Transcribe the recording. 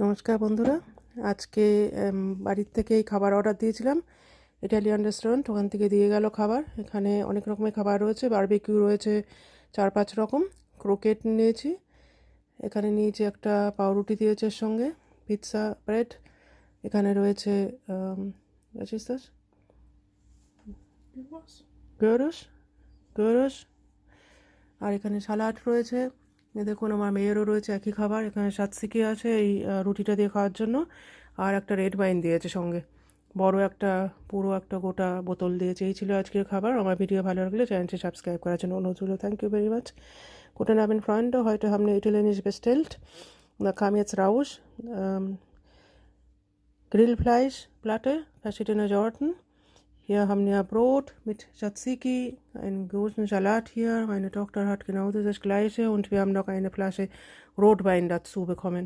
নমস্কার বন্ধুরা, আজকে বাড়ির থেকেই খাবার অর্ডার দিয়েছিলাম ইটালিয়ান রেস্টুরেন্ট, ওখান থেকে দিয়ে গেল খাবার। এখানে অনেক রকমের খাবার রয়েছে, বারবিকিউ রয়েছে 4-5 রকম। ক্রোকেট নিয়েছি, এখানে নিয়েছি একটা পাউরুটি দিয়েছে এর সঙ্গে, পিৎজা ব্রেড, এখানে রয়েছে গরস গরস, আর এখানে সালাড রয়েছে। দেখুন আমার মেয়েরও রয়েছে একই খাবার। এখানে সাতসিকি আছে এই রুটিটা দিয়ে খাওয়ার জন্য, আর একটা রেড ওয়াইন দিয়েছে সঙ্গে, বড় একটা পুরো একটা গোটা বোতল দিয়েছে। এই ছিল আজকের খাবার। আমার ভিডিও ভালো লাগলে চ্যানেলটি সাবস্ক্রাইব করার জন্য অনুরোধ রইল। Thank you very much. Guten Abend, Freunde. Heute haben wir Italienisch bestellt. Da kam jetzt raus Grillfleischplatte, verschiedene Sorten. Hier haben wir Brot mit Tzatziki, einen großen Salat hier. Meine Tochter hat genau das Gleiche und wir haben noch eine Flasche Rotwein dazu bekommen.